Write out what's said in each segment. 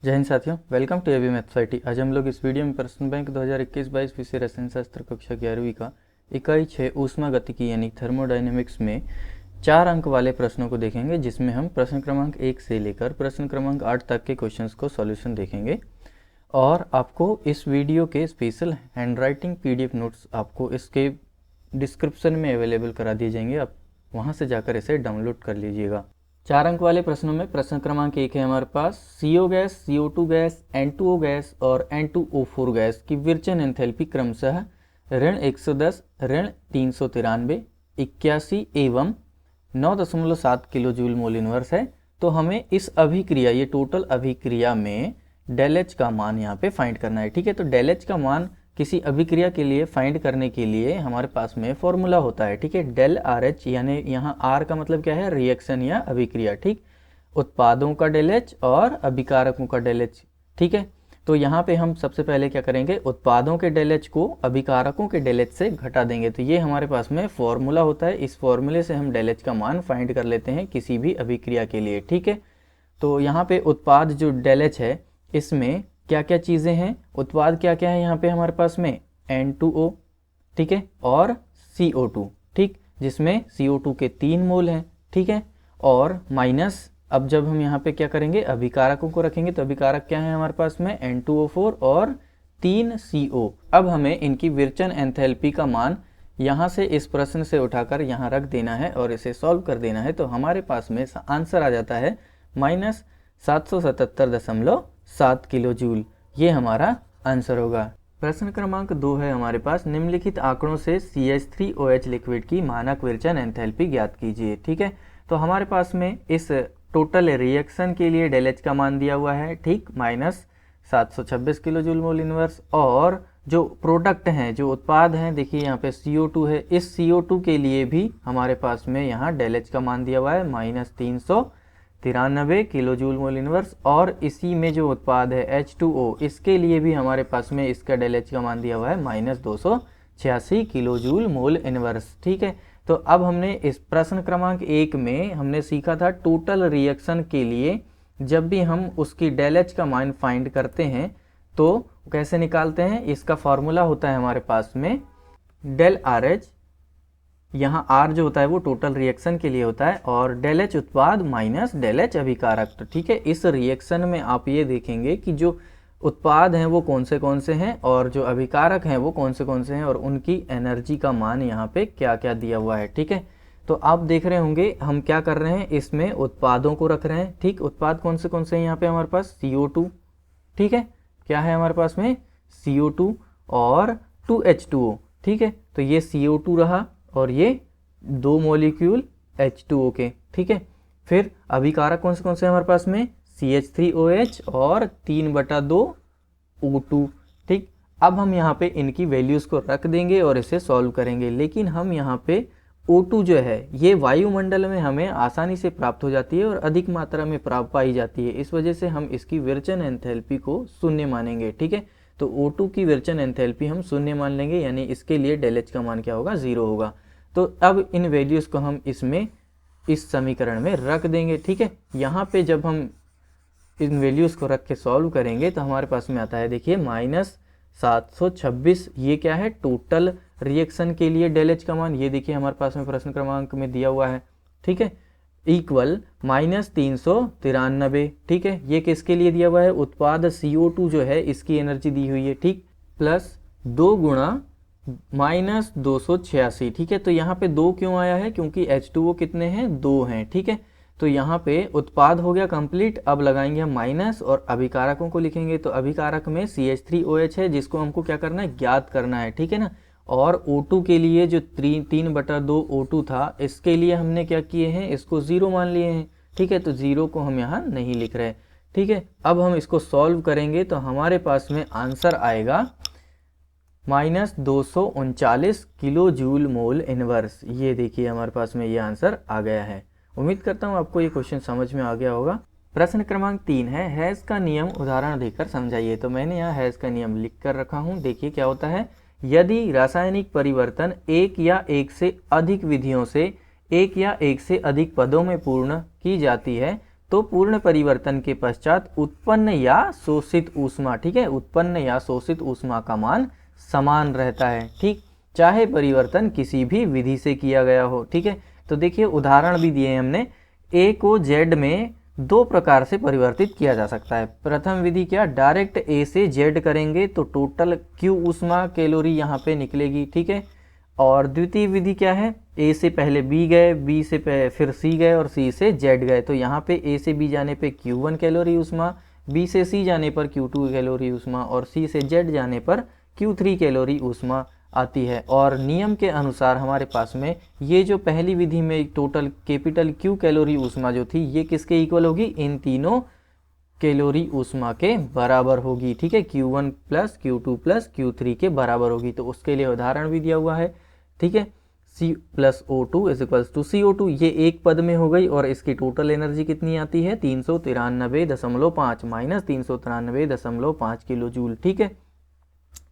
जय हिंद साथियों, welcome to AB maths IT. आज हम लोग इस वीडियो में प्रश्न बैंक 2021-22 विषय रसायन शास्त्र कक्षा 11वीं का इकाई 6 ऊष्मा गतिकी यानी थर्मोडायनेमिक्स में 4 अंक वाले प्रश्नों को देखेंगे, जिसमें हम प्रश्न क्रमांक 1 से लेकर प्रश्न क्रमांक 8 तक के क्वेश्चंस को सॉल्यूशन देखेंगे। और आपको इस वीडियो के स्पेशल हैंडराइटिंग पीडीएफ नोट्स आपको इसके डिस्क्रिप्शन में अवेलेबल करा दिए जाएंगे। आप वहाँ से जाकर इसे डाउनलोड कर लीजिएगा। 4 अंक वाले प्रश्नों में प्रश्न क्रमांक 1 है हमारे पास, CO gas, CO2 gas, N2O gas और N2O4 गैस की विरचन एंथैल्पी क्रमशः -110, -393, 81 एवं 9.7 किलो जूल मोल इनवर्स है। तो हमें इस अभिक्रिया, ये टोटल अभिक्रिया में डेल एच का मान यहाँ पे फाइंड करना है। ठीक है, तो डेल एच का मान किसी अभिक्रिया के लिए फाइंड करने के लिए हमारे पास में फॉर्मूला होता है। ठीक है, डेल आर एच, यानी यहाँ आर का मतलब क्या है, रिएक्शन या अभिक्रिया। ठीक, उत्पादों का डेल एच और अभिकारकों का डेल एच। ठीक है, तो यहाँ पे हम सबसे पहले क्या करेंगे, उत्पादों के डेल एच को अभिकारकों के डेल एच से घटा देंगे। तो ये हमारे पास में फॉर्मूला होता है। इस फॉर्मूले से हम डेल एच का मान फाइंड कर लेते हैं किसी भी अभिक्रिया के लिए। ठीक है, तो यहाँ पे उत्पाद जो डेल एच है, इसमें क्या क्या चीज़ें हैं, उत्पाद क्या क्या है यहाँ पे हमारे पास में, N2O, ठीक है, और CO2, ठीक, जिसमें CO2 के 3 मोल हैं। ठीक है, और माइनस, अब जब हम यहाँ पे क्या करेंगे, अभिकारकों को रखेंगे, तो अभिकारक क्या है हमारे पास में, N2O4 और 3 CO। अब हमें इनकी विरचन एंथैल्पी का मान यहाँ से इस प्रश्न से उठाकर यहाँ रख देना है और इसे सॉल्व कर देना है। तो हमारे पास में आंसर आ जाता है -777.7 किलो जूल। ये हमारा आंसर होगा। प्रश्न क्रमांक 2 है हमारे पास, निम्नलिखित आंकड़ों से CH3OH लिक्विड की मानक विरचन एंथैल्पी ज्ञात कीजिए। ठीक है, तो हमारे पास में इस टोटल रिएक्शन के लिए डेल एच का मान दिया हुआ है, ठीक, -726 किलो जूल मोल इनवर्स। और जो प्रोडक्ट हैं, जो उत्पाद हैं, देखिए यहाँ पे CO2 है, इस CO2 के लिए भी हमारे पास में यहाँ डेल एच का मान दिया हुआ है -393 किलो जूल मोल इनवर्स। और इसी में जो उत्पाद है H2O, इसके लिए भी हमारे पास में इसका डेल एच का मान दिया हुआ है -286 किलो जूल मोल इनवर्स। ठीक है, तो अब हमने इस प्रश्न क्रमांक 1 में हमने सीखा था टोटल रिएक्शन के लिए जब भी हम उसकी डेल एच का मान फाइंड करते हैं तो कैसे निकालते हैं। इसका फॉर्मूला होता है हमारे पास में डेल आर एच, यहाँ आर जो होता है वो टोटल रिएक्शन के लिए होता है, और डेल एच उत्पाद माइनस डेल एच अभिकारक। तो ठीक है, इस रिएक्शन में आप ये देखेंगे कि जो उत्पाद हैं वो कौन से हैं और जो अभिकारक हैं वो कौन से हैं और उनकी एनर्जी का मान यहाँ पे क्या क्या दिया हुआ है। ठीक है, तो आप देख रहे होंगे हम क्या कर रहे हैं, इसमें उत्पादों को रख रहे हैं। ठीक, उत्पाद कौन से हैं यहाँ पे हमारे पास, CO2, ठीक है, क्या है हमारे पास में, CO2 और 2H2O। ठीक है, तो ये CO2 रहा और ये 2 मॉलिक्यूल H2O के। ठीक है, फिर अभिकारक कौन से हमारे पास में, CH3OH और 3/2 O2। ठीक, अब हम यहाँ पे इनकी वैल्यूज़ को रख देंगे और इसे सॉल्व करेंगे। लेकिन हम यहाँ पे O2 जो है ये वायुमंडल में हमें आसानी से प्राप्त हो जाती है और अधिक मात्रा में प्राप्त पाई जाती है, इस वजह से हम इसकी विरचन एंथैल्पी को शून्य मानेंगे। ठीक है, तो O2 की विरचन एंथैल्पी हम शून्य मान लेंगे, यानी इसके लिए डेल एच का मान क्या होगा, 0 होगा। तो अब इन वैल्यूज़ को हम इसमें इस समीकरण में रख देंगे। ठीक है, यहाँ पे जब हम इन वैल्यूज़ को रख के सॉल्व करेंगे तो हमारे पास में आता है, देखिए, -726। ये क्या है, टोटल रिएक्शन के लिए डेल एच का मान, ये देखिए हमारे पास में प्रश्न क्रमांक में दिया हुआ है। ठीक है, इक्वल -393। ठीक है, ये किसके लिए दिया हुआ है, उत्पाद CO2 जो है इसकी एनर्जी दी हुई है। ठीक, प्लस 2 गुणा -286। ठीक है, तो यहाँ पे 2 क्यों आया है, क्योंकि H2O कितने हैं, 2 हैं। ठीक है, तो यहाँ पे उत्पाद हो गया कंप्लीट। अब लगाएंगे हम माइनस और अभिकारकों को लिखेंगे। तो अभिकारक में CH3OH है, जिसको हमको क्या करना है, ज्ञात करना है। ठीक है ना, और O2 के लिए जो 3/2 O2 था, इसके लिए हमने क्या किए हैं, इसको 0 मान लिए हैं। ठीक है, तो 0 को हम यहाँ नहीं लिख रहे। ठीक है, अब हम इसको सॉल्व करेंगे तो हमारे पास में आंसर आएगा -239 किलो जूल मोल इनवर्स। ये देखिए हमारे पास में ये आंसर आ गया है। उम्मीद करता हूँ आपको ये क्वेश्चन समझ में आ गया होगा। प्रश्न क्रमांक 3 है, हैज़ का नियम उदाहरण देकर समझाइए। तो मैंने यहाँ हैज़ का नियम लिख कर रखा हूँ। देखिए क्या होता है, यदि रासायनिक परिवर्तन एक या एक से अधिक विधियों से एक या एक से अधिक पदों में पूर्ण की जाती है तो पूर्ण परिवर्तन के पश्चात उत्पन्न या शोषित ऊष्मा, ठीक है, उत्पन्न या शोषित ऊष्मा का मान समान रहता है, ठीक, चाहे परिवर्तन किसी भी विधि से किया गया हो, ठीक है। तो देखिए उदाहरण भी दिए हमने, ए को जेड में दो प्रकार से परिवर्तित किया जा सकता है। प्रथम विधि क्या, डायरेक्ट ए से जेड करेंगे तो टोटल क्यू ऊष्मा कैलोरी यहाँ पे निकलेगी, ठीक है। और द्वितीय विधि क्या है, ए से पहले बी गए, बी से फिर सी गए और सी से जेड गए, तो यहाँ पे ए से बी जाने पे Q1 कैलोरी ऊष्मा, बी से सी जाने पर Q2 कैलोरी ऊष्मा और सी से जेड जाने पर Q3 कैलोरी ऊष्मा आती है। और नियम के अनुसार हमारे पास में ये जो पहली विधि में टोटल कैपिटल Q कैलोरी ऊष्मा जो थी ये किसके इक्वल होगी, इन तीनों कैलोरी ऊष्मा के बराबर होगी, ठीक है, Q1 plus Q2 plus Q3 के बराबर होगी। तो उसके लिए उदाहरण भी दिया हुआ है, ठीक है, C plus O2 is equals to CO2, ये एक पद में हो गई और इसकी टोटल एनर्जी कितनी आती है 393.5 माइनस 393.5 किलो जूल, ठीक है।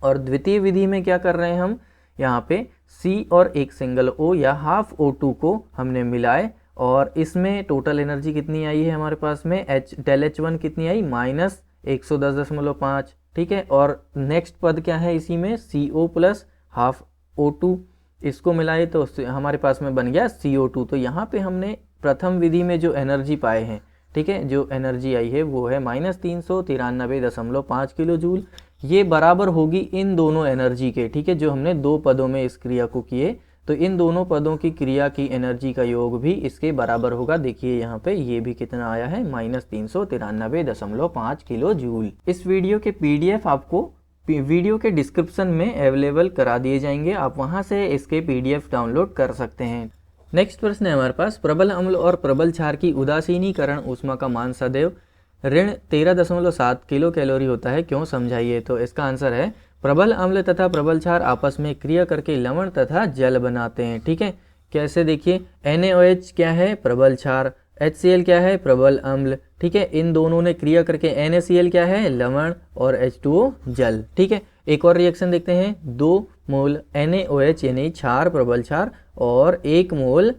और द्वितीय विधि में क्या कर रहे हैं हम, यहाँ पे C और एक सिंगल O या हाफ O2 को हमने मिलाए और इसमें टोटल एनर्जी कितनी आई है हमारे पास में डेल H1 कितनी आई माइनस 110.5, ठीक है। और नेक्स्ट पद क्या है इसी में CO प्लस हाफ O2, इसको मिलाए तो हमारे पास में बन गया CO2। तो यहाँ पे हमने प्रथम विधि में जो एनर्जी पाए हैं, ठीक है, जो एनर्जी आई है वो है माइनस 393.5 किलो जूल, ये बराबर होगी इन दोनों एनर्जी के, ठीक है, जो हमने दो पदों में इस क्रिया को किए, तो इन दोनों पदों की क्रिया की एनर्जी का योग भी इसके बराबर होगा। देखिए यहाँ पे ये भी कितना आया है माइनस 393.5 किलो जूल। इस वीडियो के PDF आपको वीडियो के डिस्क्रिप्शन में अवेलेबल करा दिए जाएंगे, आप वहां से इसके PDF डाउनलोड कर सकते हैं। नेक्स्ट प्रश्न है हमारे पास, प्रबल अम्ल और प्रबल क्षार की उदासीनीकरण ऊष्मा का मान सदैव ऋण 13.7 किलो कैलोरी होता है, क्यों, समझाइए। तो इसका आंसर है प्रबल अम्ल तथा प्रबल क्षार आपस में क्रिया करके लवण तथा जल बनाते हैं, ठीक है। कैसे, देखिए NaOH क्या है, प्रबल क्षार, HCl क्या है, प्रबल अम्ल, ठीक है, इन दोनों ने क्रिया करके NaCl क्या है, लवण और H2O जल, ठीक है। एक और रिएक्शन देखते हैं, 2 मोल NaOH यानी क्षार प्रबल क्षार और 1 मोल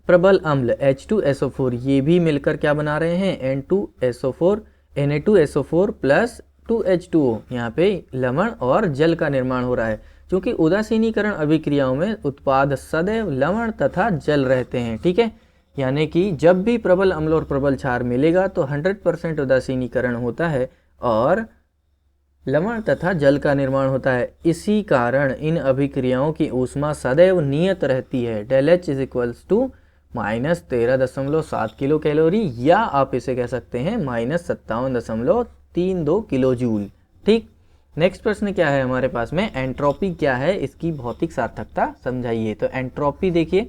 प्रबल अम्ल H2SO4, ये भी मिलकर क्या बना रहे हैं N2SO4 Na2SO4 प्लस 2H2O, यहाँ पे लवण और जल का निर्माण हो रहा है। क्योंकि उदासीनीकरण अभिक्रियाओं में उत्पाद सदैव लवण तथा जल रहते हैं, ठीक है, यानी कि जब भी प्रबल अम्ल और प्रबल क्षार मिलेगा तो 100% उदासीनीकरण होता है और लवण तथा जल का निर्माण होता है। इसी कारण इन अभिक्रियाओं की ऊष्मा सदैव नियत रहती है, del H is equals to minus 13.7 kilo calorie, या आप इसे कह सकते हैं माइनस 57.32 किलो जूल, ठीक। नेक्स्ट प्रश्न क्या है हमारे पास में, एंट्रोपी क्या है, इसकी भौतिक सार्थकता समझाइए। तो एंट्रोपी देखिए,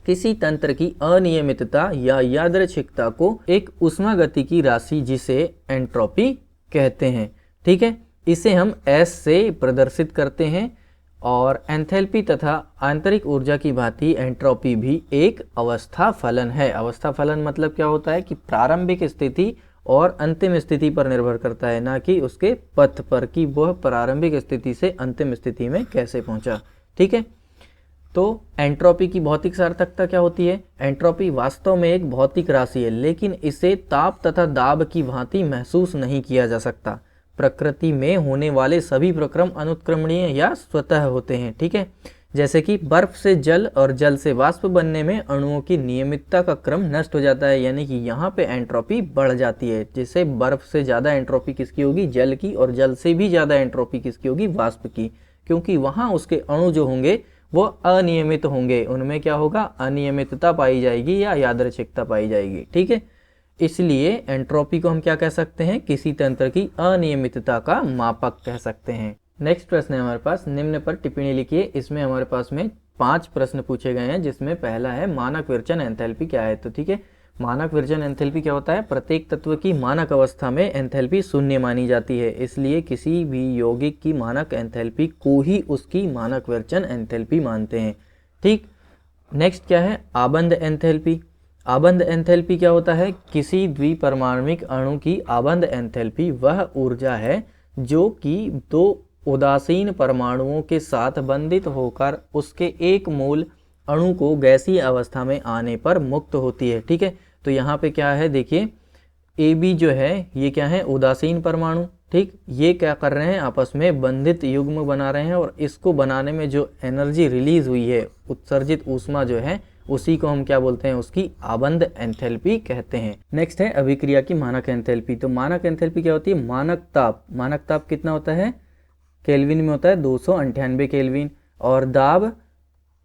किसी तंत्र की अनियमितता या यादृच्छिकता को एक ऊष्मागतिकी राशि जिसे एंट्रोपी कहते हैं, ठीक है, इसे हम S से प्रदर्शित करते हैं। और एंथैल्पी तथा आंतरिक ऊर्जा की भांति एंट्रोपी भी एक अवस्था फलन है। अवस्था फलन मतलब क्या होता है कि प्रारंभिक स्थिति और अंतिम स्थिति पर निर्भर करता है, ना कि उसके पथ पर कि वह प्रारंभिक स्थिति से अंतिम स्थिति में कैसे पहुंचा, ठीक है। तो एंट्रोपी की भौतिक सार्थकता क्या होती है, एंट्रोपी वास्तव में एक भौतिक राशि है, लेकिन इसे ताप तथा दाब की भांति महसूस नहीं किया जा सकता। प्रकृति में होने वाले सभी प्रक्रम अनुत्क्रमणीय या स्वतः होते हैं, ठीक है। जैसे कि बर्फ से जल और जल से वाष्प बनने में अणुओं की नियमितता का क्रम नष्ट हो जाता है, यानी कि यहाँ पे एंट्रोपी बढ़ जाती है। जैसे बर्फ से ज़्यादा एंट्रोपी किसकी होगी, जल की, और जल से भी ज़्यादा एंट्रोपी किसकी होगी, वाष्प की, क्योंकि वहाँ उसके अणु जो होंगे वो अनियमित होंगे, उनमें क्या होगा, अनियमितता पाई जाएगी या यादृच्छिकता पाई जाएगी, ठीक है। इसलिए एंट्रोपी को हम क्या कह सकते हैं, किसी तंत्र की अनियमितता का मापक कह सकते हैं। नेक्स्ट प्रश्न है हमारे पास, निम्न पर टिप्पणी लिखिए। इसमें हमारे पास में 5 प्रश्न पूछे गए हैं, जिसमें पहला है मानक विरचन एंथैल्पी क्या है। तो ठीक है, मानक विरचन एंथैल्पी क्या होता है, प्रत्येक तत्व की मानक अवस्था में एंथैल्पी शून्य मानी जाती है, इसलिए किसी भी यौगिक की मानक एंथैल्पी को ही उसकी मानक विरचन एंथैल्पी मानते हैं, ठीक। नेक्स्ट क्या है, आबंध एंथैल्पी। आबंध एंथैल्पी क्या होता है, किसी द्विपरमाणुक अणु की आबंध एंथैल्पी वह ऊर्जा है जो कि 2 उदासीन परमाणुओं के साथ बंधित होकर उसके एक मूल अणु को गैसीय अवस्था में आने पर मुक्त होती है, ठीक है। तो यहाँ पे क्या है देखिए, ए बी जो है ये क्या है, उदासीन परमाणु, ठीक। ये क्या कर रहे हैं, आपस में बंधित युग्म बना रहे हैं और इसको बनाने में जो एनर्जी रिलीज हुई है, उत्सर्जित ऊष्मा जो है, उसी को हम क्या बोलते हैं, उसकी आबंध एंथैल्पी कहते हैं। नेक्स्ट है अभिक्रिया की मानक एंथैल्पी। तो मानक एंथैल्पी क्या होती है, मानक ताप कितना होता है, केल्विन में होता है 298 केल्विन, और दाब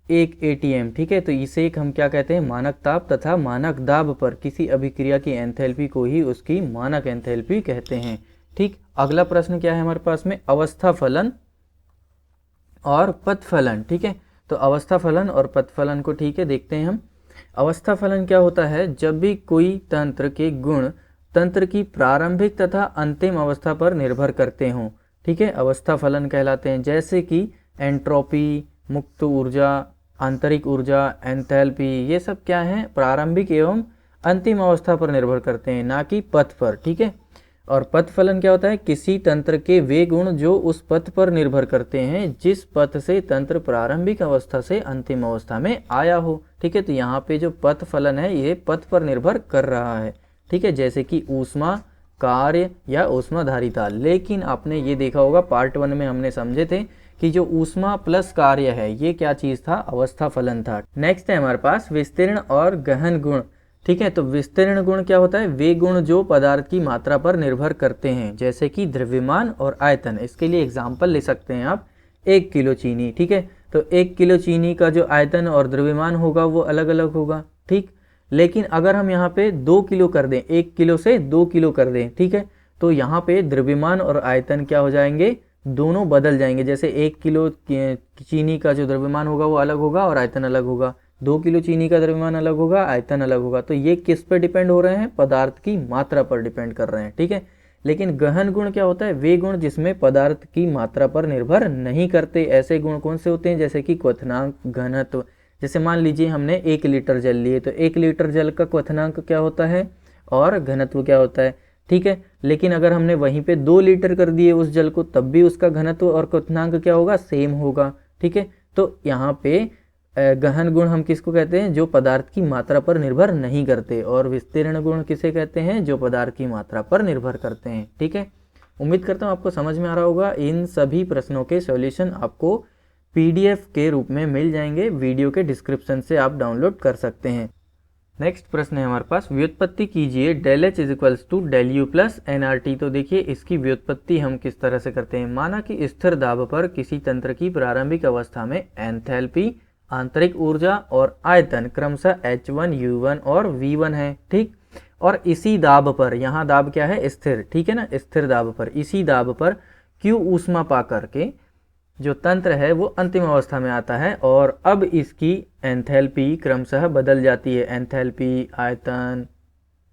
1 atm, ठीक है। तो इसे एक हम क्या कहते हैं, मानक ताप तथा मानक दाब पर किसी अभिक्रिया की एंथैल्पी को ही उसकी मानक एंथैल्पी कहते हैं, ठीक। अगला प्रश्न क्या है हमारे पास में, अवस्था फलन और पथ फलन, ठीक है। तो अवस्था फलन और पथ फलन को ठीक है देखते हैं हम। अवस्था फलन क्या होता है, जब भी कोई तंत्र के गुण तंत्र की प्रारंभिक तथा अंतिम अवस्था पर निर्भर करते हों, ठीक है, अवस्था फलन कहलाते हैं। जैसे कि एंट्रोपी, मुक्त ऊर्जा, आंतरिक ऊर्जा, एंथैल्पी, ये सब क्या है, प्रारंभिक एवं अंतिम अवस्था पर निर्भर करते हैं, ना कि पथ पर, ठीक है। और पथ फलन क्या होता है, किसी तंत्र के वे गुण जो उस पथ पर निर्भर करते हैं जिस पथ से तंत्र प्रारंभिक अवस्था से अंतिम अवस्था में आया हो, ठीक है। तो यहाँ पे जो पथ फलन है ये पथ पर निर्भर कर रहा है, ठीक है। जैसे कि ऊष्मा, कार्य या ऊष्माधारिता। लेकिन आपने ये देखा होगा पार्ट 1 में हमने समझे थे कि जो ऊष्मा प्लस कार्य है ये क्या चीज था, अवस्था फलन था। नेक्स्ट है हमारे पास विस्तीर्ण और गहन गुण, ठीक है। तो विस्तीर्ण गुण क्या होता है, वे गुण जो पदार्थ की मात्रा पर निर्भर करते हैं, जैसे कि द्रव्यमान और आयतन। इसके लिए एग्जाम्पल ले सकते हैं आप, 1 किलो चीनी, ठीक है। तो 1 किलो चीनी का जो आयतन और द्रव्यमान होगा वो अलग अलग होगा, ठीक। लेकिन अगर हम यहाँ पे 2 किलो कर दें, 1 किलो से 2 किलो कर दें, ठीक है, तो यहाँ पे द्रव्यमान और आयतन क्या हो जाएंगे, दोनों बदल जाएंगे। जैसे 1 किलो चीनी का जो द्रव्यमान होगा वो अलग होगा और आयतन अलग होगा, 2 किलो चीनी का द्रव्यमान अलग होगा, आयतन अलग होगा। तो ये किस पे डिपेंड हो रहे हैं, पदार्थ की मात्रा पर डिपेंड कर रहे हैं, ठीक है। लेकिन गहन गुण क्या होता है, वे गुण जिसमें पदार्थ की मात्रा पर निर्भर नहीं करते। ऐसे गुण कौन से होते हैं, जैसे कि क्वथनांक, घनत्व। जैसे मान लीजिए हमने 1 लीटर जल लिए, तो 1 लीटर जल का क्वथनांक क्या होता है और घनत्व क्या होता है, ठीक है। लेकिन अगर हमने वहीं पे 2 लीटर कर दिए उस जल को, तब भी उसका घनत्व और क्वथनांक क्या होगा, सेम होगा, ठीक है। तो यहाँ पे गहन गुण हम किसको कहते हैं, जो पदार्थ की मात्रा पर निर्भर नहीं करते, और विस्तीर्ण गुण किसे कहते हैं, जो पदार्थ की मात्रा पर निर्भर करते हैं, ठीक है। उम्मीद करता हूँ आपको समझ में आ रहा होगा। इन सभी प्रश्नों के सॉल्यूशन आपको पीडीएफ के रूप में मिल जाएंगे, वीडियो के डिस्क्रिप्शन से आप डाउनलोड कर सकते हैं। नेक्स्ट प्रश्न है हमारे पास, व्युत्पत्ति कीजिए del H equals to del U plus nRT। तो देखिए इसकी व्युत्पत्ति हम किस तरह से करते हैं। माना कि स्थिर दाब पर किसी तंत्र की प्रारंभिक अवस्था में एंथैल्पी, आंतरिक ऊर्जा और आयतन क्रमशः H1, U1 और V1 है, ठीक। और इसी दाब पर, यहाँ दाब क्या है, स्थिर, ठीक है ना, स्थिर दाब पर, इसी दाब पर Q ऊष्मा पा करके जो तंत्र है वो अंतिम अवस्था में आता है, और अब इसकी एंथैल्पी क्रमशः बदल जाती है। एंथैल्पी, आयतन,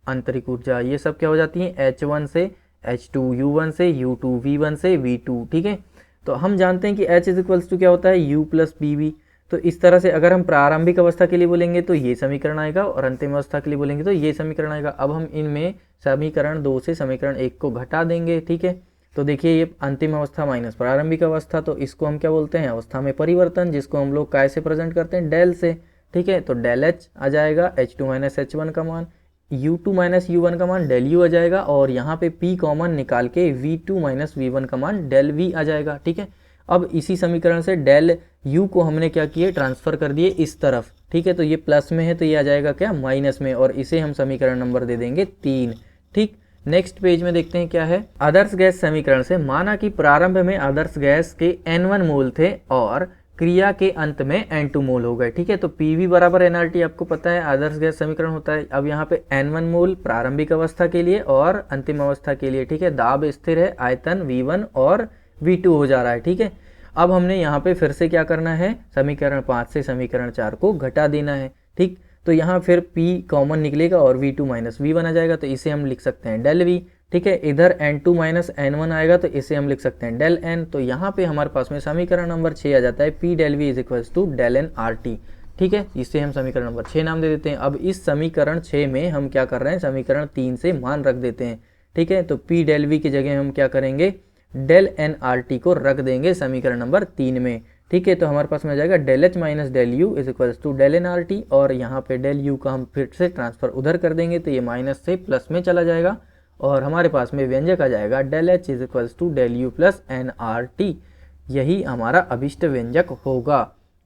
आंतरिक ऊर्जा, ये सब क्या हो जाती है, H1 से H2, U1 से U2, V1 से V2, ठीक है। तो हम जानते हैं कि H इज इक्वल्स टू क्या होता है, U प्लस PV। तो इस तरह से अगर हम प्रारंभिक अवस्था के लिए बोलेंगे तो ये समीकरण आएगा, और अंतिम अवस्था के लिए बोलेंगे तो ये समीकरण आएगा। अब हम इनमें समीकरण 2 से समीकरण 1 को घटा देंगे, ठीक है। तो देखिए ये अंतिम अवस्था माइनस प्रारंभिक अवस्था, तो इसको हम क्या बोलते हैं, अवस्था में परिवर्तन, जिसको हम लोग काय से प्रेजेंट करते हैं, डेल से, ठीक है। तो डेल H आ जाएगा, H2 माइनस H1 का मान, U2 माइनस U1 का मान डेल U आ जाएगा, और यहाँ पे P कॉमन निकाल के V2 माइनस V1 का मान डेल V आ जाएगा, ठीक है। अब इसी समीकरण से डेल U को हमने क्या किए, ट्रांसफर कर दिए इस तरफ, ठीक है। तो ये प्लस में है तो ये आ जाएगा क्या, माइनस में, और इसे हम समीकरण नंबर दे देंगे 3, ठीक। नेक्स्ट पेज में देखते हैं क्या है। आदर्श गैस समीकरण से माना कि प्रारंभ में आदर्श गैस के N1 मोल थे और क्रिया के अंत में N2 मोल हो गए, ठीक है। तो PV बराबर nRT आपको पता है आदर्श गैस समीकरण होता है। अब यहाँ पे N1 मोल प्रारंभिक अवस्था के लिए और अंतिम अवस्था के लिए, ठीक है। दाब स्थिर है, आयतन V1 और V2 हो जा रहा है, ठीक है। अब हमने यहाँ पे फिर से क्या करना है, समीकरण 5 से समीकरण 4 को घटा देना है, ठीक। तो यहाँ फिर P कॉमन निकलेगा और V2 माइनस V1 आ जाएगा, तो इसे हम लिख सकते हैं डेल V, ठीक है। इधर N2 माइनस N1 आएगा तो इसे हम लिख सकते हैं डेल N। तो यहाँ पे हमारे पास में समीकरण नंबर 6 आ जाता है, P del V is equals to del nRT, ठीक है। इसे हम समीकरण नंबर 6 नाम दे देते हैं। अब इस समीकरण 6 में हम क्या कर रहे हैं, समीकरण 3 से मान रख देते हैं, ठीक है। तो P डेल V की जगह हम क्या करेंगे, डेल nRT को रख देंगे समीकरण नंबर 3 में, ठीक है, तो हमारे पास में आ जाएगा del H minus del U is equals to del n R T, और यहाँ पे डेल यू का हम फिर से ट्रांसफर उधर कर देंगे तो ये माइनस से प्लस में चला जाएगा, और हमारे पास में व्यंजक आ जाएगा del H is equals to del U plus n R T. यही हमारा अभिष्ट व्यंजक होगा।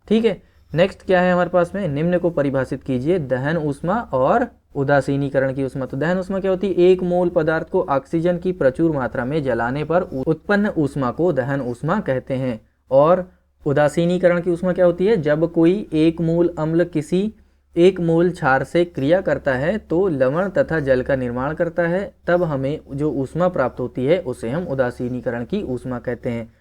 ठीक है, नेक्स्ट क्या है हमारे पास में, निम्न को परिभाषित कीजिए, दहन ऊष्मा और उदासीनीकरण की ऊष्मा। तो दहन ऊष्मा क्या होती है, एक मोल पदार्थ को ऑक्सीजन की प्रचुर मात्रा में जलाने पर उत्पन्न ऊष्मा को दहन ऊष्मा कहते हैं। और उदासीनीकरण की ऊष्मा क्या होती है, जब कोई एक मूल अम्ल किसी एक मूल क्षार से क्रिया करता है तो लवण तथा जल का निर्माण करता है, तब हमें जो ऊष्मा प्राप्त होती है उसे हम उदासीनीकरण की ऊष्मा कहते हैं।